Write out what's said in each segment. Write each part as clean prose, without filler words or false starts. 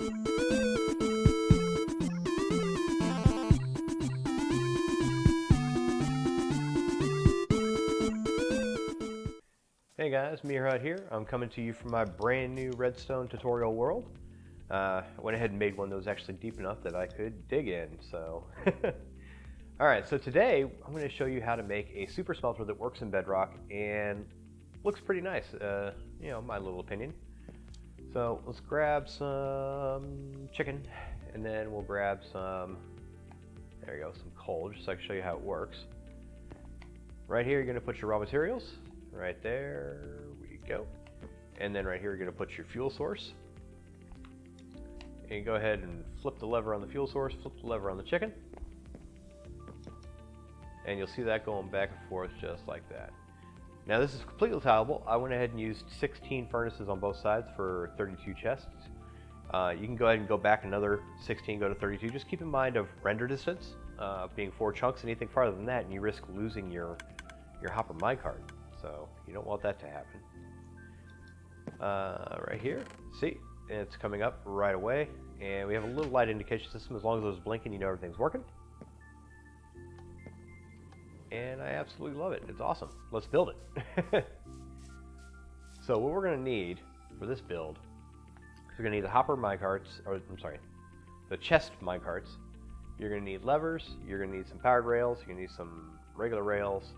Hey guys, MeerHut here. I'm coming to you from my brand new Redstone tutorial world. I went ahead and made one that was actually deep enough that I could dig in, so. Alright, so today I'm going to show you how to make a Super Smelter that works in Bedrock and looks pretty nice, you know, my little opinion. So let's grab some chicken, and then we'll grab some, there you go, some coal, just so I can show you how it works. Right here you're going to put your raw materials. Right there we go. And then right here you're going to put your fuel source. And you go ahead and flip the lever on the fuel source, flip the lever on the chicken. And you'll see that going back and forth just like that. Now this is completely tileable. I went ahead and used 16 furnaces on both sides for 32 chests. You can go ahead and go back another 16, go to 32. Just keep in mind of render distance, being 4 chunks. Anything farther than that and you risk losing your hopper minecart. So you don't want that to happen. Right here, see, it's coming up right away, and we have a little light indication system. As long as it's blinking, you know everything's working. And I absolutely love it. It's awesome. Let's build it. So what we're going to need for this build is we're going to need the hopper minecarts, or I'm sorry, the chest minecarts. You're going to need levers. You're going to need some powered rails. You're going to need some regular rails.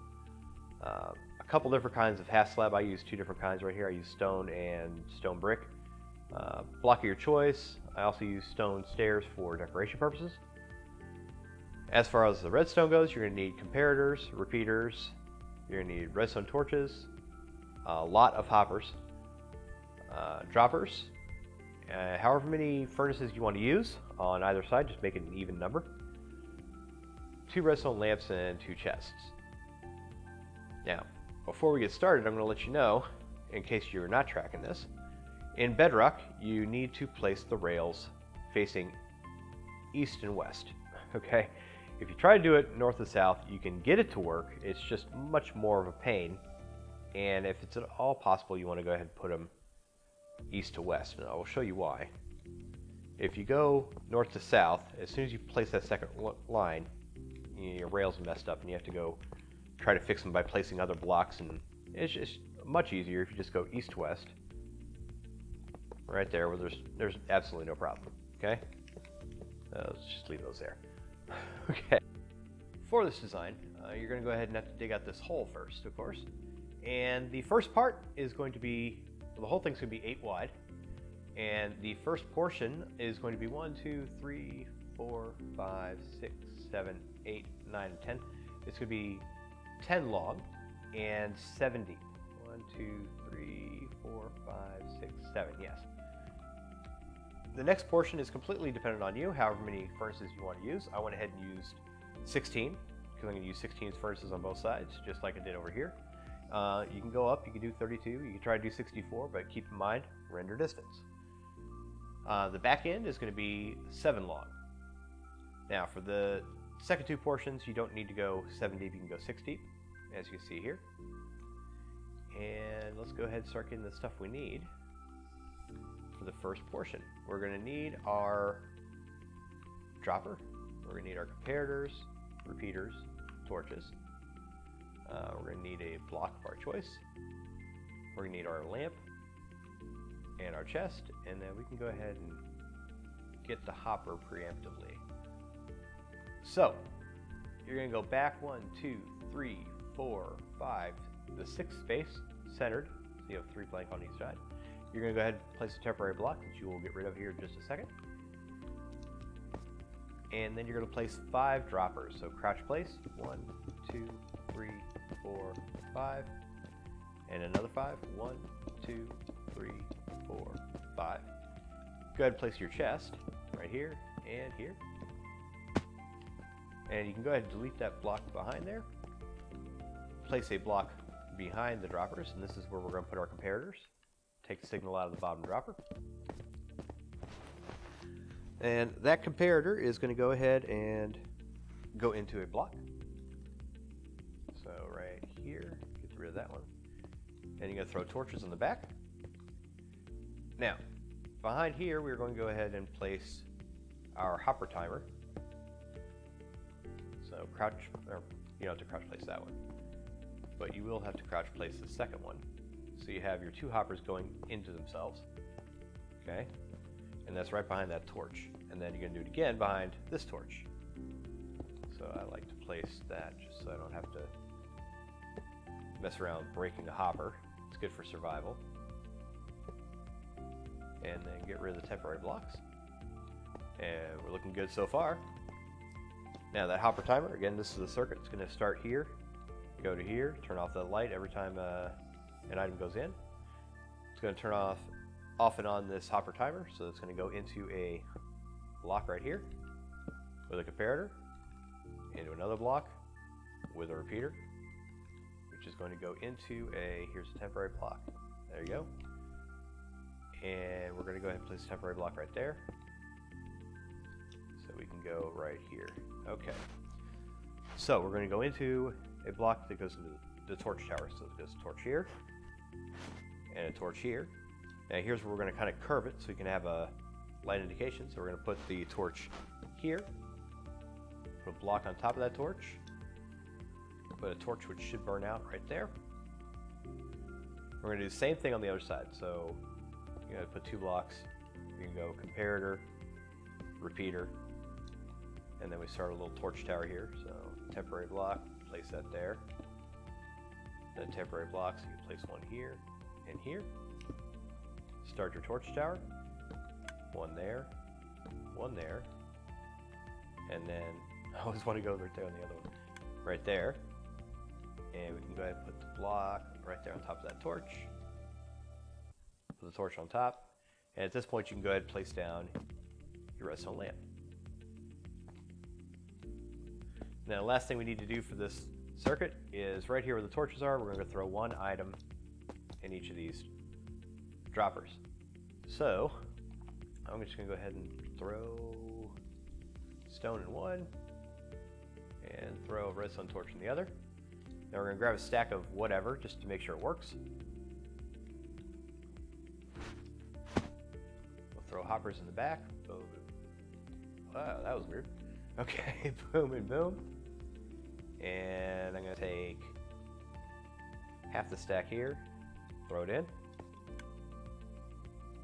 A couple different kinds of half slab. I use 2 different kinds right here. I use stone and stone brick. Block of your choice. I also use stone stairs for decoration purposes. As far as the redstone goes, you're going to need comparators, repeaters, you're going to need redstone torches, a lot of hoppers, droppers, however many furnaces you want to use on either side, just make it an even number, 2 redstone lamps, and 2 chests. Now, before we get started, I'm going to let you know, in case you're not tracking this, in Bedrock, you need to place the rails facing east and west, okay? If you try to do it north and south, you can get it to work. It's just much more of a pain, and if it's at all possible, you want to go ahead and put them east to west, and I will show you why. If you go north to south, as soon as you place that second line, your rails are messed up, and you have to go try to fix them by placing other blocks, and it's just much easier if you just go east to west. Right there, where there's absolutely no problem. Okay, let's just leave those there. Okay. For this design, you're going to go ahead and have to dig out this hole first, of course. And the first part is going to be, well, the whole thing's going to be 8 wide, and the first portion is going to be 1, 2, 3, 4, 5, 6, 7, 8, 9, and 10. It's going to be 10 long and 70. 1, 2, 3, 4, 5, 6, 7, yes. The next portion is completely dependent on you, however many furnaces you want to use. I went ahead and used 16, because I'm going to use 16 furnaces on both sides, just like I did over here. You can go up, you can do 32, you can try to do 64, but keep in mind, render distance. The back end is going to be 7 long. Now for the second 2 portions, you don't need to go 7 deep, you can go 6 deep, as you can see here. And let's go ahead and start getting the stuff we need for the first portion. We're going to need our dropper, we're going to need our comparators, repeaters, torches, we're going to need a block of our choice, we're going to need our lamp, and our chest, and then we can go ahead and get the hopper preemptively. So, you're going to go back 1, 2, 3, 4, 5, the 6th space, centered, so you have 3 blank on each side. You're going to go ahead and place a temporary block that you will get rid of here in just a second. And then you're going to place 5 droppers, so crouch place, 1, 2, 3, 4, 5, and another 5, 1, 2, 3, 4, 5. Go ahead and place your chest right here and here. And you can go ahead and delete that block behind there. Place a block behind the droppers, and this is where we're going to put our comparators. Take the signal out of the bottom dropper. And that comparator is going to go ahead and go into a block. So right here, get rid of that one. And you're going to throw torches in the back. Now, behind here, we're going to go ahead and place our hopper timer. So crouch, or you don't have to crouch place that one, but you will have to crouch place the second one. So you have your two hoppers going into themselves, okay? And that's right behind that torch. And then you're gonna do it again behind this torch. So I like to place that just so I don't have to mess around breaking a hopper. It's good for survival. And then get rid of the temporary blocks. And we're looking good so far. Now that hopper timer, again, this is the circuit. It's gonna start here, go to here, turn off the light every time an item goes in. It's going to turn off and on this hopper timer, so it's going to go into a block right here with a comparator, into another block with a repeater, which is going to go into here's a temporary block. There you go. And we're going to go ahead and place a temporary block right there. So we can go right here. Okay. So we're going to go into a block that goes into the torch tower. So it goes torch here, and a torch here. Now here's where we're going to kind of curve it so we can have a light indication. So we're going to put the torch here, put a block on top of that torch, put a torch which should burn out right there. We're going to do the same thing on the other side. So you're going to put two blocks. You can go comparator, repeater, and then we start a little torch tower here. So temporary block, place that there. Then temporary blocks, you can place one here and here. Start your torch tower. One there, and then I always want to go right there on the other one. Right there. And we can go ahead and put the block right there on top of that torch. Put the torch on top. And at this point you can go ahead and place down your redstone lamp. Now the last thing we need to do for this circuit is right here where the torches are, we're going to throw one item in each of these droppers. So I'm just going to go ahead and throw stone in one and throw a redstone torch in the other. Now we're going to grab a stack of whatever just to make sure it works. We'll throw hoppers in the back. Boom. Wow, that was weird. Okay, boom and boom. And I'm going to take half the stack here, throw it in.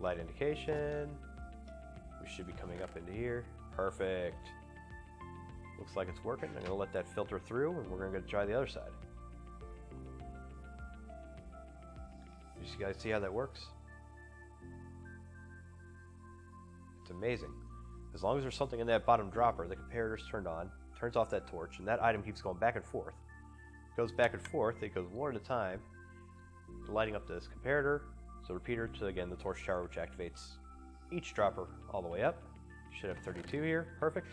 Light indication. We should be coming up into here. Perfect. Looks like it's working. I'm going to let that filter through, and we're going to try the other side. You guys see how that works? It's amazing. As long as there's something in that bottom dropper, the comparator's turned on, turns off that torch, and that item keeps going back and forth. It goes back and forth, it goes one at a time, lighting up this comparator, so repeater to, again, the torch tower, which activates each dropper all the way up. Should have 32 here, perfect.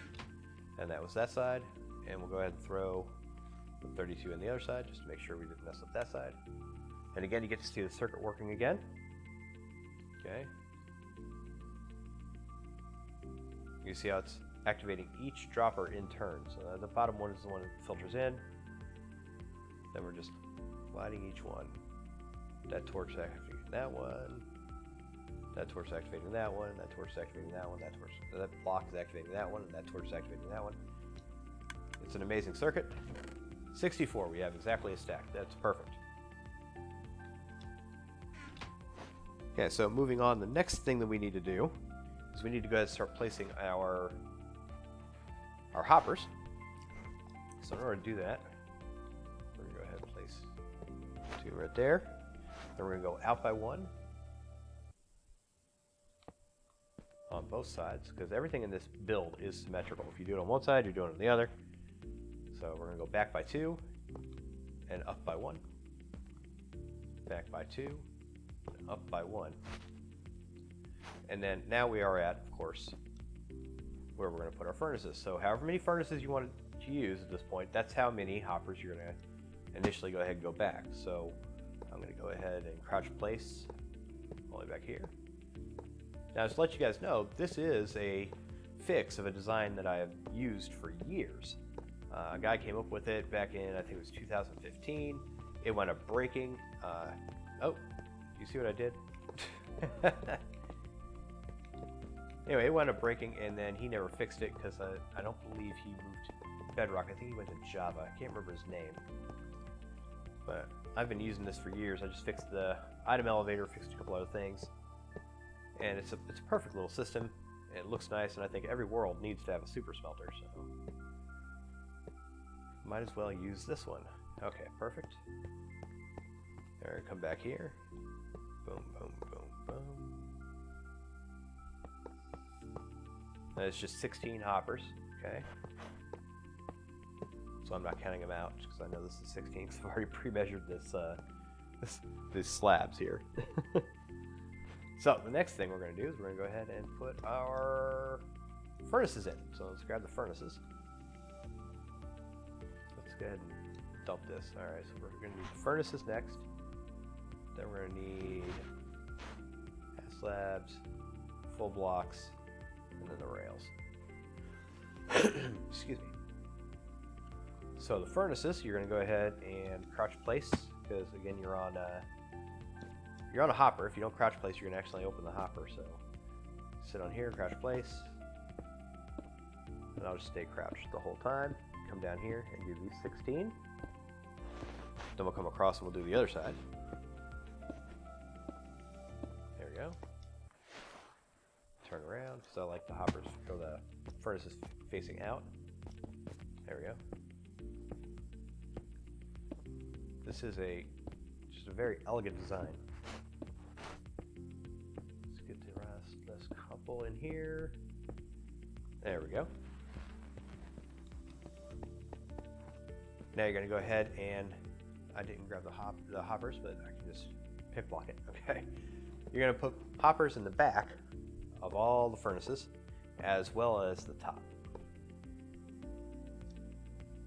And that was that side, and we'll go ahead and throw the 32 on the other side, just to make sure we didn't mess up that side. And again, you get to see the circuit working again. Okay. You see how it's activating each dropper in turn. So the bottom one is the one that filters in. Then we're just lighting each one. That torch is activating that one. That torch is activating that one. That torch is activating that one. That block is activating that one. And that torch is activating that one. It's an amazing circuit. 64, we have exactly a stack. That's perfect. Okay, so moving on, the next thing that we need to do is we need to go ahead and start placing our hoppers. So in order to do that, we're going to go ahead and place two right there. Then we're going to go out by one on both sides, because everything in this build is symmetrical. If you do it on one side, you're doing it on the other. So we're going to go back by two and up by one. Back by two, and up by one. And then now we are at, of course, where we're going to put our furnaces. So however many furnaces you want to use at this point, that's how many hoppers you're going to initially go ahead and go back. So I'm going to go ahead and crouch place all the way back here. Now, just to let you guys know, this is a fix of a design that I have used for years. A guy came up with it back in, I think it was 2015. It wound up breaking. Oh, you see what I did? Anyway, it wound up breaking, and then he never fixed it because I don't believe he moved to Bedrock. I think he went to Java. I can't remember his name. But I've been using this for years. I just fixed the item elevator, fixed a couple other things, and it's a perfect little system. It looks nice, and I think every world needs to have a super smelter, so might as well use this one. Okay, perfect. All right, come back here. Boom, boom, boom, boom. And it's just 16 hoppers, okay? So I'm not counting them out because I know this is 16 because I've already pre-measured these slabs here. So the next thing we're going to do is we're going to go ahead and put our furnaces in. So let's grab the furnaces. Let's go ahead and dump this. All right, so we're going to need the furnaces next. Then we're going to need half slabs, full blocks, and then the rails. Excuse me. So the furnaces, you're going to go ahead and crouch place because again you're on a hopper. If you don't crouch place, you're going to accidentally open the hopper. So sit on here, crouch place, and I'll just stay crouched the whole time. Come down here and do these 16. Then we'll come across and we'll do the other side. There we go. Turn around because I like the hoppers or the furnaces facing out. There we go. This is just a very elegant design. Let's get the last couple in here. There we go. Now you're going to go ahead and I didn't grab the hoppers, but I can just pick block it. Okay. You're going to put hoppers in the back of all the furnaces as well as the top.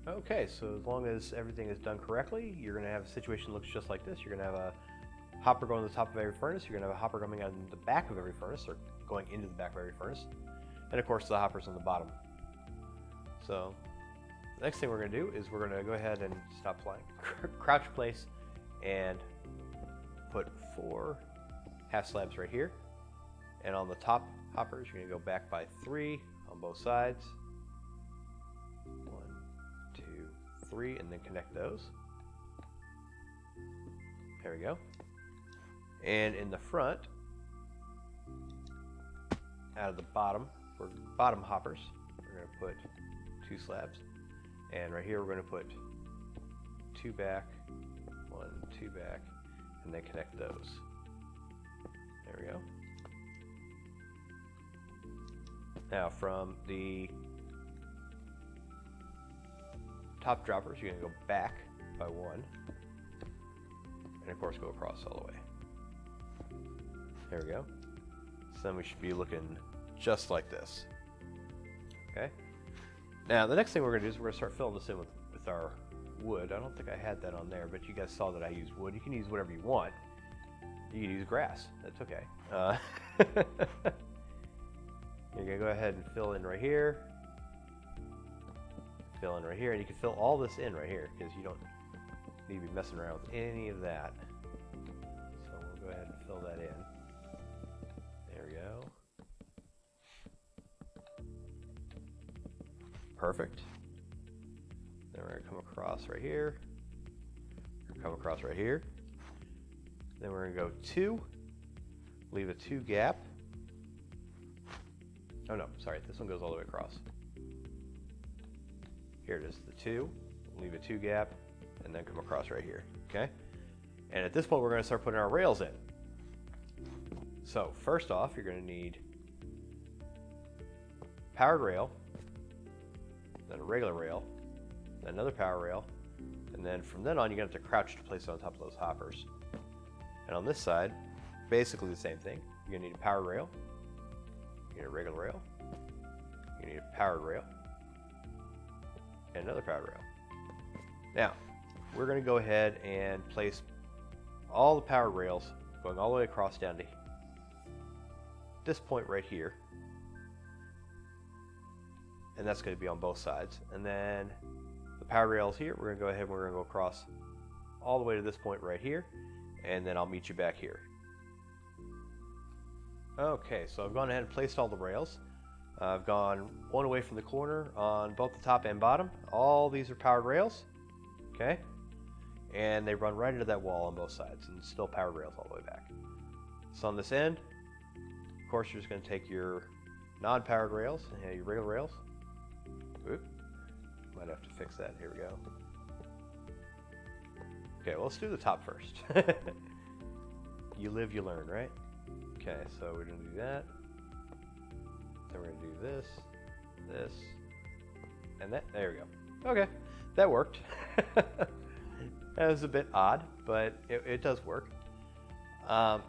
Okay, so as long as everything is done correctly, you're going to have a situation that looks just like this. You're going to have a hopper going to the top of every furnace. You're going to have a hopper coming out in the back of every furnace, or going into the back of every furnace. And of course, the hoppers on the bottom. So the next thing we're going to do is we're going to go ahead and stop flying, crouch place, and put 4 half slabs right here. And on the top hoppers, you're going to go back by 3 on both sides. 1, 2, 3, and then connect those. There we go. And in the front, out of the bottom, for bottom hoppers, we're going to put 2 slabs. And right here, we're going to put 2 back, 1, 2 back, and then connect those. There we go. Now from the top droppers, you're going to go back by 1, and of course go across all the way. There we go. So then we should be looking just like this. Okay. Now the next thing we're going to do is we're going to start filling this in with our wood. I don't think I had that on there, but you guys saw that I use wood. You can use whatever you want. You can use grass. That's okay. You're going to go ahead and fill in right here. Fill in right here, and you can fill all this in right here because you don't need to be messing around with any of that. So we'll go ahead and fill that in. There we go. Perfect. Then we're going to come across right here. Come across right here. Then we're going to go 2. Leave a 2 gap. Oh no, sorry, this one goes all the way across. Here it is, the 2, leave a 2 gap, and then come across right here, okay? And at this point, we're going to start putting our rails in. So first off, you're going to need powered rail, then a regular rail, then another power rail, and then from then on, you're going to have to crouch to place it on top of those hoppers. And on this side, basically the same thing. You're going to need a powered rail, you need a regular rail, you need a powered rail, and another powered rail. Now, we're going to go ahead and place all the powered rails going all the way across down to this point right here. And that's going to be on both sides. And then the power rails here, we're going to go ahead and we're going to go across all the way to this point right here. And then I'll meet you back here. Okay, so I've gone ahead and placed all the rails. I've gone one away from the corner on both the top and bottom. All these are powered rails, okay? And they run right into that wall on both sides, and still powered rails all the way back. So on this end, of course, you're just going to take your non-powered rails, and your regular rails. Oop. Might have to fix that. Here we go. Okay, well, let's do the top first. You live, you learn, right? Okay, so we're going to do that. Then we're going to do this, this, and that. There we go. Okay, that worked. That was a bit odd, but it does work. Now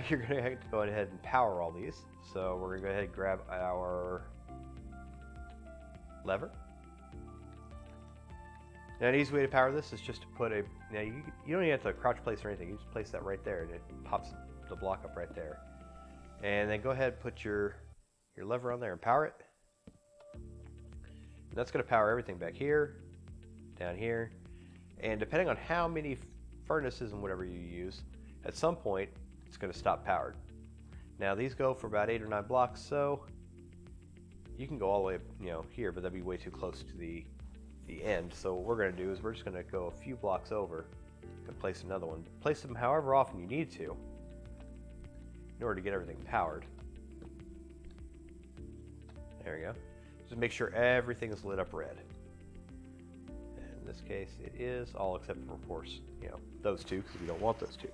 you're going to have to go ahead and power all these. So we're going to go ahead and grab our lever. Now an easy way to power this is just to put a, now you don't even have to crouch place or anything, you just place that right there and it pops the block up right there. And then go ahead and put your lever on there and power it. And that's going to power everything back here, down here, and depending on how many furnaces and whatever you use, at some point it's going to stop powered. Now these go for about 8 or 9 blocks, so you can go all the way, here, but that'd be way too close to the end. So what we're going to do is we're just going to go a few blocks over and place another one. Place them however often you need to in order to get everything powered. There we go. Just make sure everything is lit up red. In this case, it is, all except for, of course, those two, because we don't want those two.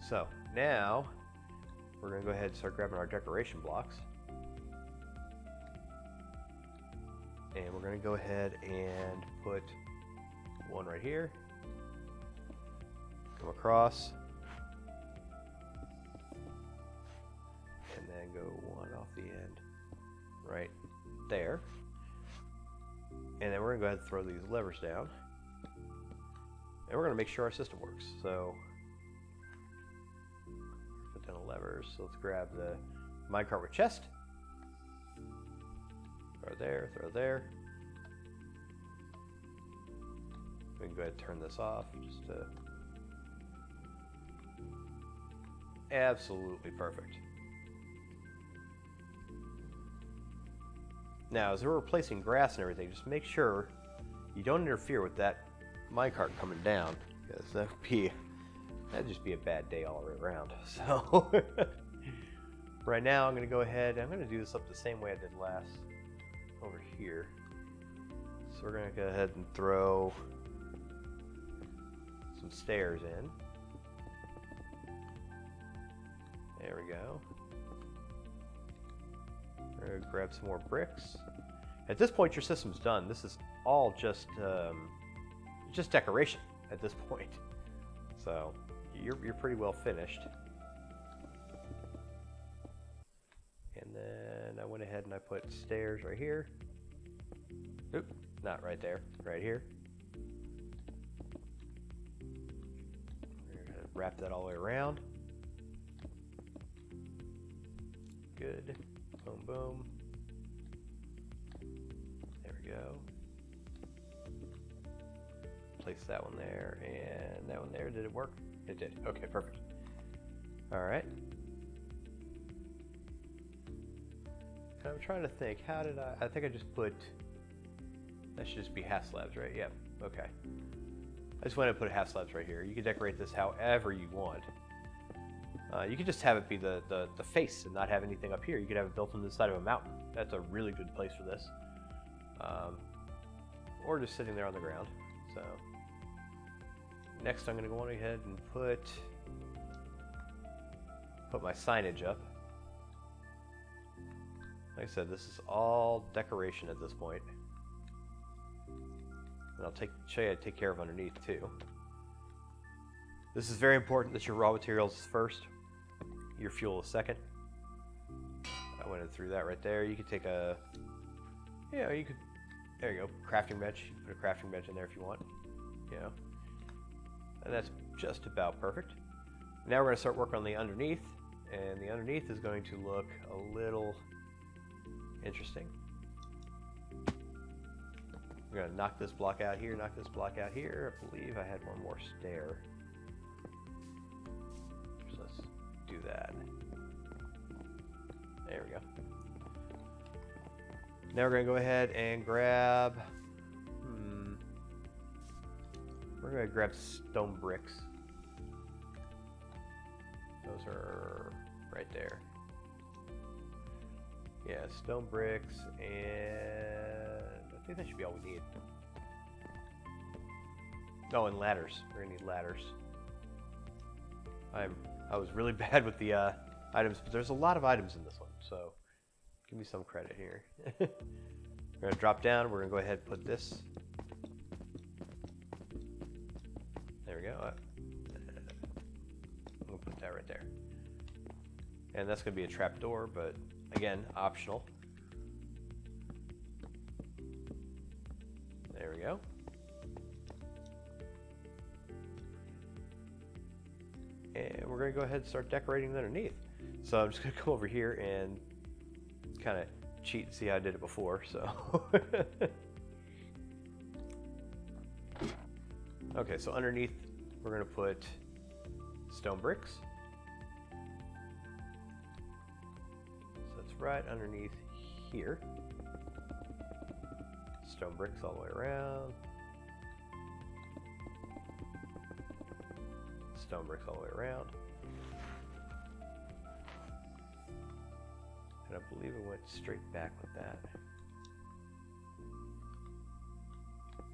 So now we're going to go ahead and start grabbing our decoration blocks. And we're going to go ahead and put one right here, come across, and then go one off the end right there. And then we're going to go ahead and throw these levers down. And we're going to make sure our system works. So put down the levers. So let's grab the minecart with chest. Throw there, throw there. We can go ahead and turn this off just to... Absolutely perfect. Now, as we're replacing grass and everything, just make sure you don't interfere with that minecart coming down, because that'd just be a bad day all the way around. So, right now, I'm going to go ahead, I'm going to do this up the same way I did last over here. So we're going to go ahead and throw some stairs in. There we go. We're going to grab some more bricks. At this point, your system's done. This is all just decoration at this point. So you're pretty well finished. And then I went ahead and I put stairs right here. Oop, not right there, right here. We're going to wrap that all the way around. Good. Boom, boom. There we go. Place that one there and that one there. Did it work? It did. Okay, perfect. All right. I'm trying to think. How did I think I just put... That should just be half slabs, right? Yep. Okay. I just wanted to put half slabs right here. You can decorate this however you want. You could just have it be the face and not have anything up here. You could have it built on the side of a mountain. That's a really good place for this. Or just sitting there on the ground. So next I'm going to go on ahead and put my signage up. Like I said, this is all decoration at this point. And I'll show you how to take care of underneath too. This is very important that your raw materials is first, your fuel is second. I went through that right there. You could take there you go, crafting bench. You can put a crafting bench in there if you want, And that's just about perfect. Now we're going to start working on the underneath, and the underneath is going to look a little interesting. We're going to knock this block out here, knock this block out here. I believe I had one more stair. So let's do that. There we go. Now we're going to go ahead and grab... We're going to grab stone bricks. Those are right there. Yeah, stone bricks, and I think that should be all we need. Oh, and ladders. We're going to need ladders. I was really bad with the items, but there's a lot of items in this one, so give me some credit here. We're going to drop down. We're going to go ahead and put this. There we go. We'll put that right there. And that's going to be a trap door, but again, optional. There we go. And we're going to go ahead and start decorating underneath. So I'm just going to come over here and kind of cheat and see how I did it before. So okay, so underneath we're going to put stone bricks. So that's right underneath here. Stone bricks all the way around. Stone bricks all the way around. And I believe it went straight back with that.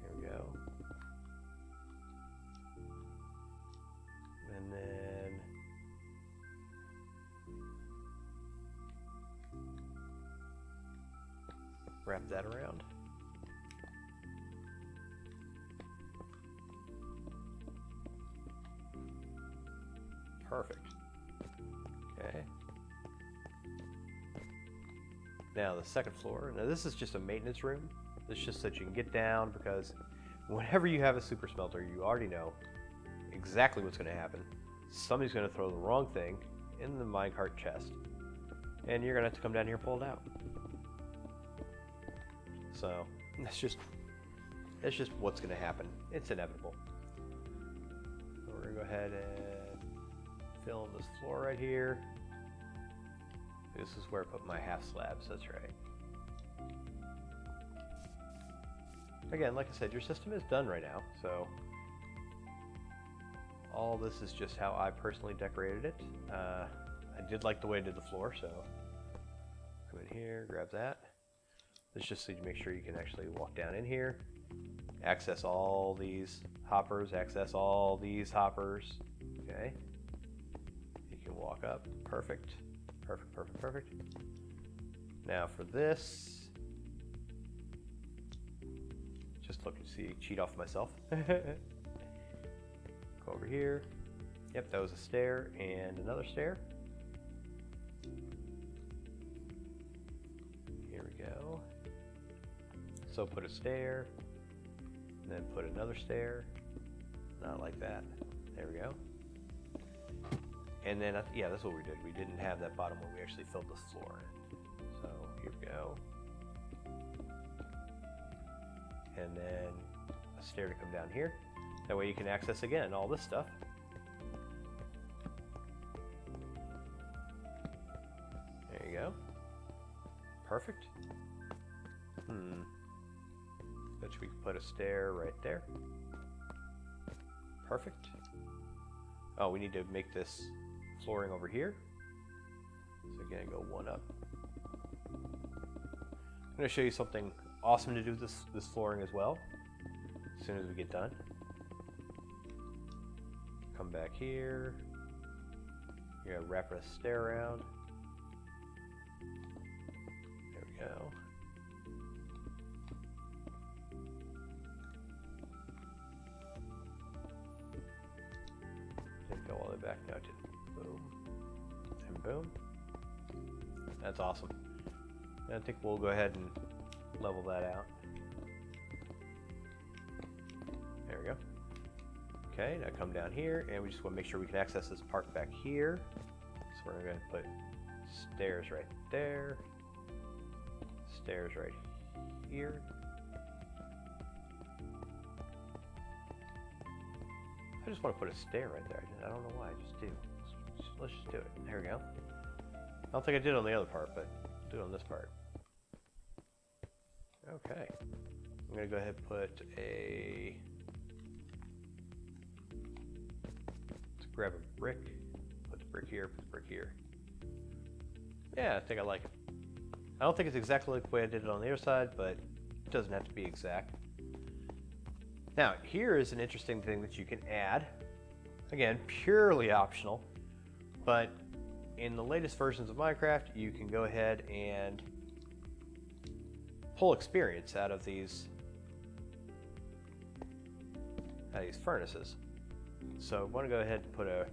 There we go. And then wrap that around. Perfect. Okay. Now the second floor. Now this is just a maintenance room. It's just so that you can get down, because whenever you have a super smelter, you already know exactly what's going to happen. Somebody's going to throw the wrong thing in the minecart chest, and you're going to have to come down here and pull it out. So that's just what's going to happen. It's inevitable. So we're going to go ahead and fill in this floor right here. This is where I put my half slabs, that's right. Again, like I said, your system is done right now, so all this is just how I personally decorated it. I did like the way I did the floor, so come in here, grab that. This just so you make sure you can actually walk down in here, access all these hoppers, access all these hoppers, okay? You can walk up, perfect. Perfect, perfect, perfect. Now for this, just look and see, cheat off myself. Go over here. Yep, that was a stair and another stair. Here we go. So put a stair, and then put another stair. Not like that. There we go. And then, yeah, that's what we did. We didn't have that bottom one. We actually filled this floor in. So here we go. And then a stair to come down here. That way you can access, again, all this stuff. There you go. Perfect. Which we can put a stair right there. Perfect. Oh, we need to make this flooring over here. So again, go one up. I'm going to show you something awesome to do with this flooring as well, as soon as we get done. Come back here. You're going to wrap a stair around. There we go. Didn't go all the way back. No, it didn't. Boom. And boom. That's awesome. And I think we'll go ahead and level that out. There we go. Okay, now come down here, and we just want to make sure we can access this part back here. So we're going to put stairs right there. Stairs right here. I just want to put a stair right there. I don't know why, I just do. It's just let's just do it. There we go. I don't think I did on the other part, but I'll do it on this part. Okay. I'm going to go ahead and put a... Let's grab a brick. Put the brick here, put the brick here. Yeah, I think I like it. I don't think it's exactly like the way I did it on the other side, but it doesn't have to be exact. Now, here is an interesting thing that you can add. Again, purely optional, but in the latest versions of Minecraft, you can go ahead and pull experience out of these furnaces. So I want to go ahead and put a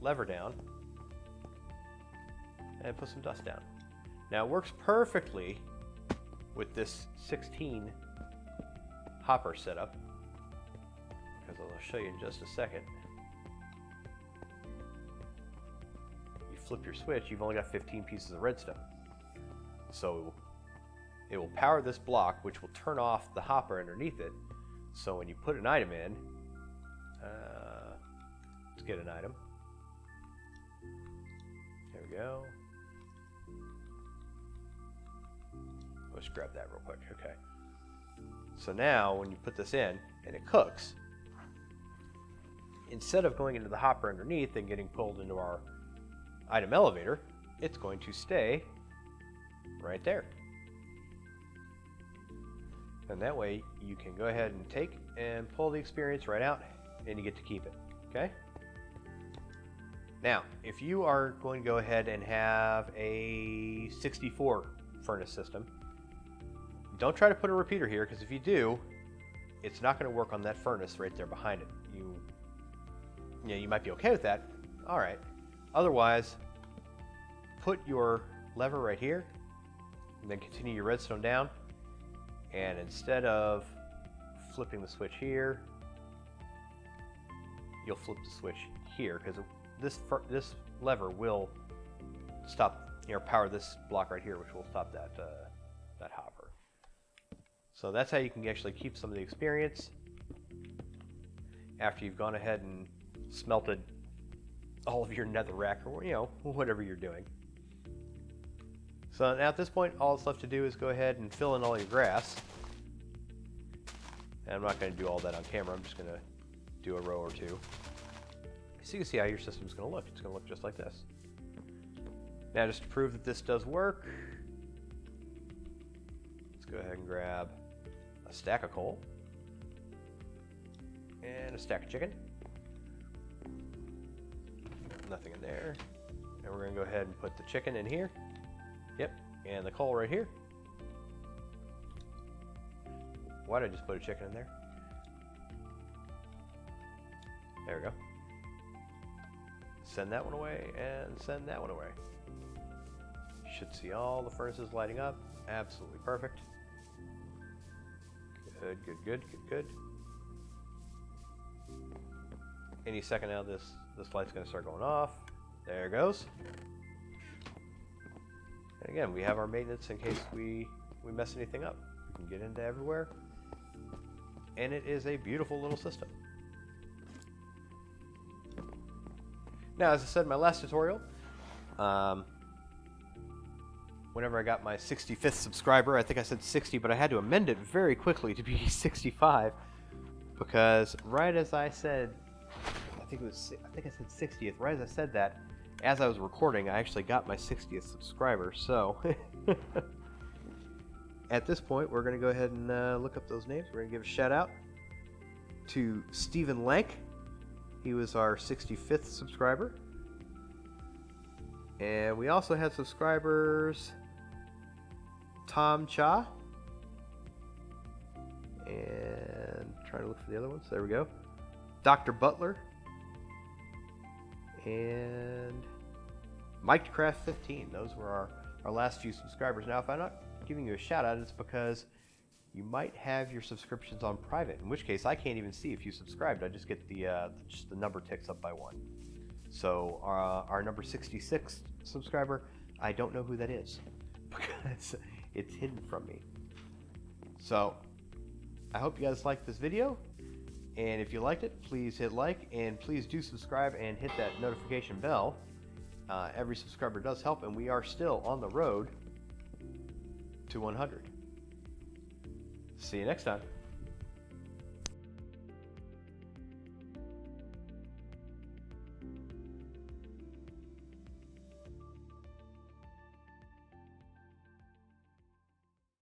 lever down and put some dust down. Now it works perfectly with this 16 hopper setup, because I'll show you in just a second. You flip your switch, you've only got 15 pieces of redstone. So it will power this block, which will turn off the hopper underneath it. So when you put an item in, let's get an item. There we go. Let's grab that real quick. Okay. So now when you put this in and it cooks, instead of going into the hopper underneath and getting pulled into our item elevator, it's going to stay right there. And that way you can go ahead and take and pull the experience right out, and you get to keep it. Okay? Now, if you are going to go ahead and have a 64 furnace system, don't try to put a repeater here, because if you do, it's not going to work on that furnace right there behind it. You might be okay with that. All right. Otherwise, put your lever right here, and then continue your redstone down. And instead of flipping the switch here, you'll flip the switch here, because this lever will stop, power this block right here, which will stop that that hopper. So that's how you can actually keep some of the experience after you've gone ahead and smelted all of your netherrack, or whatever you're doing. So now at this point, all that's left to do is go ahead and fill in all your grass. And I'm not going to do all that on camera. I'm just going to do a row or two, so you can see how your system's going to look. It's going to look just like this. Now, just to prove that this does work, let's go ahead and grab a stack of coal and a stack of chicken. Nothing in there. And we're going to go ahead and put the chicken in here. Yep, and the coal right here. Why did I just put a chicken in there? There we go. Send that one away and send that one away. You should see all the furnaces lighting up. Absolutely perfect. Good, good, good, good, good. Any second now, this light's going to start going off. There it goes. And again, we have our maintenance in case we mess anything up. We can get into everywhere. And it is a beautiful little system. Now, as I said in my last tutorial, whenever I got my 65th subscriber, I think I said 60, but I had to amend it very quickly to be 65, because right as I said, I think I said 60th. Right as I said that, as I was recording, I actually got my 60th subscriber. So at this point, we're going to go ahead and look up those names. We're going to give a shout out to Stephen Lank. He was our 65th subscriber. And we also had subscribers Tom Cha. And trying to look for the other ones. There we go. Dr. Butler. And MikeCraft15. Those were our last few subscribers. Now, if I'm not giving you a shout out, it's because you might have your subscriptions on private, in which case I can't even see if you subscribed. I just get just the number ticks up by 1. So our number 66 subscriber, I don't know who that is because it's hidden from me. So I hope you guys liked this video, and if you liked it, please hit like, and please do subscribe and hit that notification bell. Every subscriber does help, and we are still on the road to 100. See you next time.